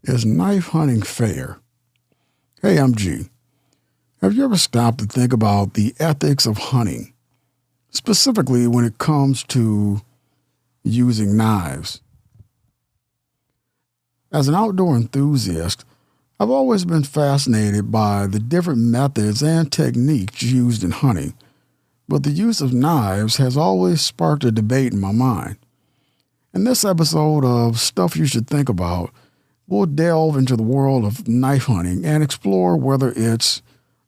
Is knife hunting fair? Hey, I'm G. Have you ever stopped to think about the ethics of hunting, specifically when it comes to using knives? As an outdoor enthusiast, I've always been fascinated by the different methods and techniques used in hunting, but the use of knives has always sparked a debate in my mind. In this episode of Stuff You Should Think About, we'll delve into the world of knife hunting and explore whether it's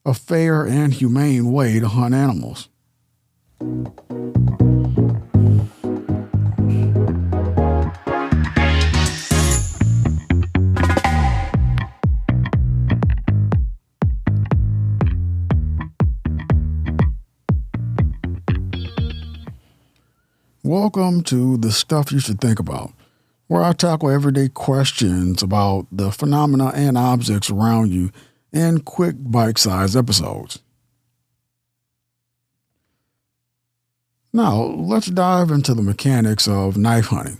a fair and humane way to hunt animals. Welcome to the Stuff You Should Think About, where I tackle everyday questions about the phenomena and objects around you in quick bite-sized episodes. Now, let's dive into the mechanics of knife hunting.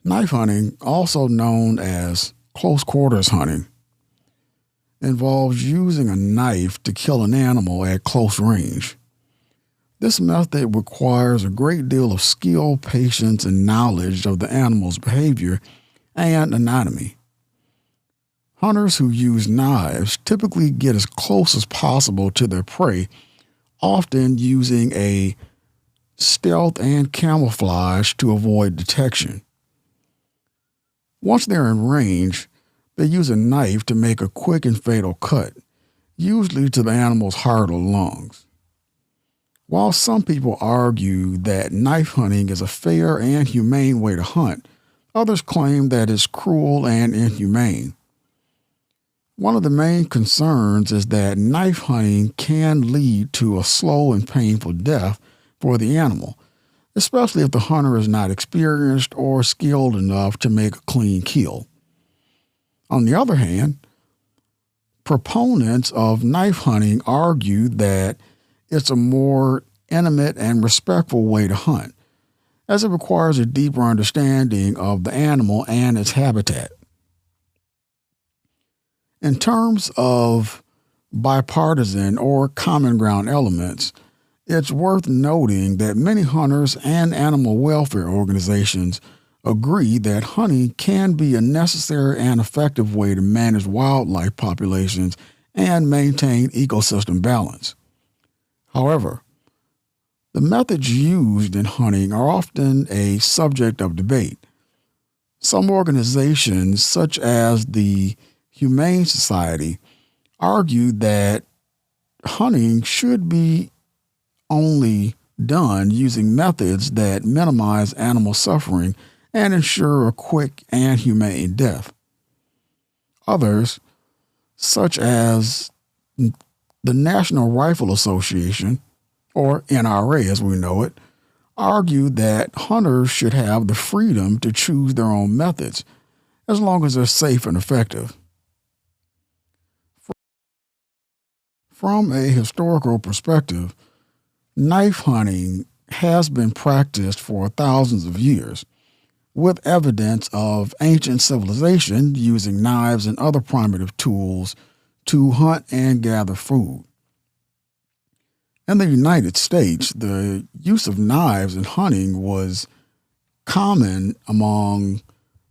Knife hunting, also known as close quarters hunting, involves using a knife to kill an animal at close range. This method requires a great deal of skill, patience, and knowledge of the animal's behavior and anatomy. Hunters who use knives typically get as close as possible to their prey, often using a stealth and camouflage to avoid detection. Once they're in range, they use a knife to make a quick and fatal cut, usually to the animal's heart or lungs. While some people argue that knife hunting is a fair and humane way to hunt, others claim that it's cruel and inhumane. One of the main concerns is that knife hunting can lead to a slow and painful death for the animal, especially if the hunter is not experienced or skilled enough to make a clean kill. On the other hand, proponents of knife hunting argue that it's a more intimate and respectful way to hunt, as it requires a deeper understanding of the animal and its habitat. In terms of bipartisan or common ground elements, it's worth noting that many hunters and animal welfare organizations agree that hunting can be a necessary and effective way to manage wildlife populations and maintain ecosystem balance. However, the methods used in hunting are often a subject of debate. Some organizations, such as the Humane Society, argue that hunting should be only done using methods that minimize animal suffering and ensure a quick and humane death. Others, such as the National Rifle Association, or NRA as we know it, argue that hunters should have the freedom to choose their own methods, as long as they're safe and effective. From a historical perspective, knife hunting has been practiced for thousands of years, with evidence of ancient civilization using knives and other primitive tools to hunt and gather food. In the United States, the use of knives in hunting was common among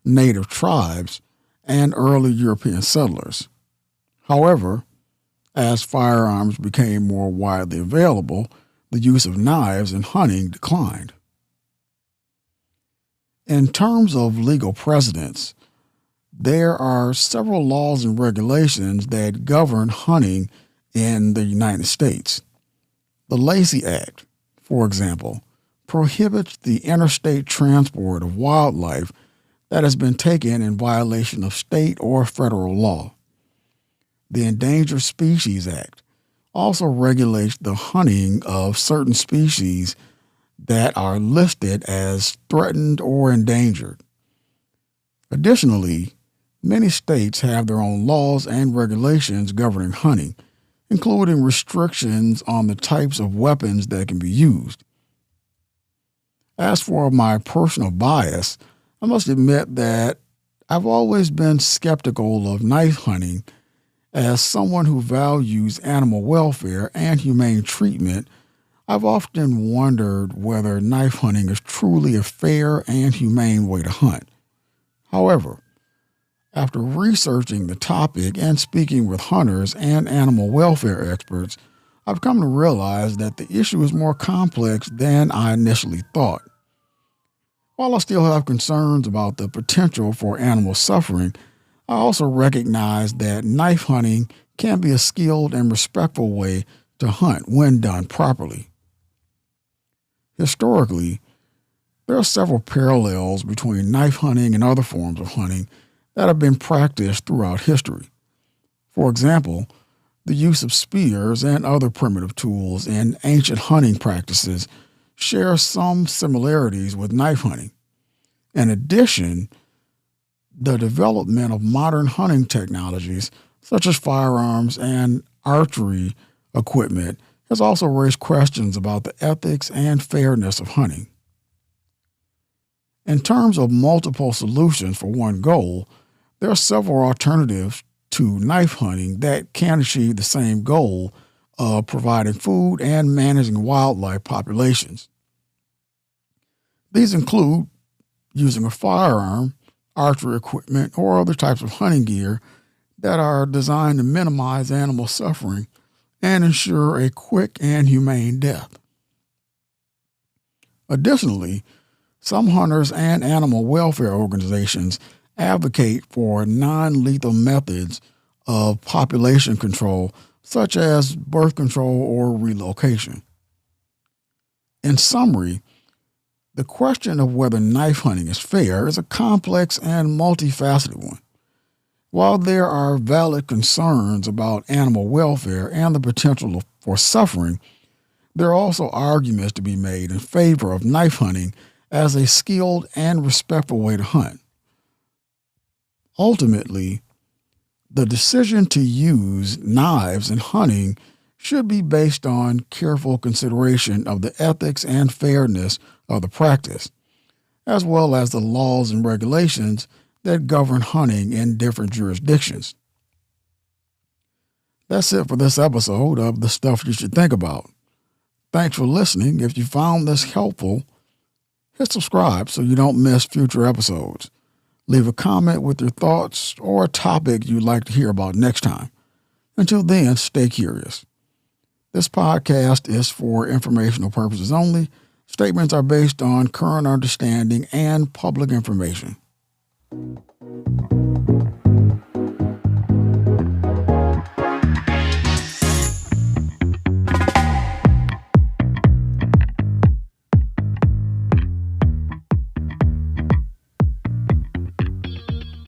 native tribes and early European settlers. However, as firearms became more widely available, the use of knives in hunting declined. In terms of legal precedents, there are several laws and regulations that govern hunting in the United States. The Lacey Act, for example, prohibits the interstate transport of wildlife that has been taken in violation of state or federal law. The Endangered Species Act also regulates the hunting of certain species that are listed as threatened or endangered. Additionally, many states have their own laws and regulations governing hunting, including restrictions on the types of weapons that can be used. As for my personal bias, I must admit that I've always been skeptical of knife hunting. As someone who values animal welfare and humane treatment, I've often wondered whether knife hunting is truly a fair and humane way to hunt. However, after researching the topic and speaking with hunters and animal welfare experts, I've come to realize that the issue is more complex than I initially thought. While I still have concerns about the potential for animal suffering, I also recognize that knife hunting can be a skilled and respectful way to hunt when done properly. Historically, there are several parallels between knife hunting and other forms of hunting that have been practiced throughout history. For example, the use of spears and other primitive tools in ancient hunting practices share some similarities with knife hunting. In addition, the development of modern hunting technologies, such as firearms and archery equipment, has also raised questions about the ethics and fairness of hunting. In terms of multiple solutions for one goal, there are several alternatives to knife hunting that can achieve the same goal of providing food and managing wildlife populations. These include using a firearm, archery equipment, or other types of hunting gear that are designed to minimize animal suffering and ensure a quick and humane death. Additionally, some hunters and animal welfare organizations advocate for non-lethal methods of population control, such as birth control or relocation. In summary, the question of whether knife hunting is fair is a complex and multifaceted one. While there are valid concerns about animal welfare and the potential for suffering, there are also arguments to be made in favor of knife hunting as a skilled and respectful way to hunt. Ultimately, the decision to use knives in hunting should be based on careful consideration of the ethics and fairness of the practice, as well as the laws and regulations that govern hunting in different jurisdictions. That's it for this episode of The Stuff You Should Think About. Thanks for listening. If you found this helpful, hit subscribe so you don't miss future episodes. Leave a comment with your thoughts or a topic you'd like to hear about next time. Until then, stay curious. This podcast is for informational purposes only. Statements are based on current understanding and public information.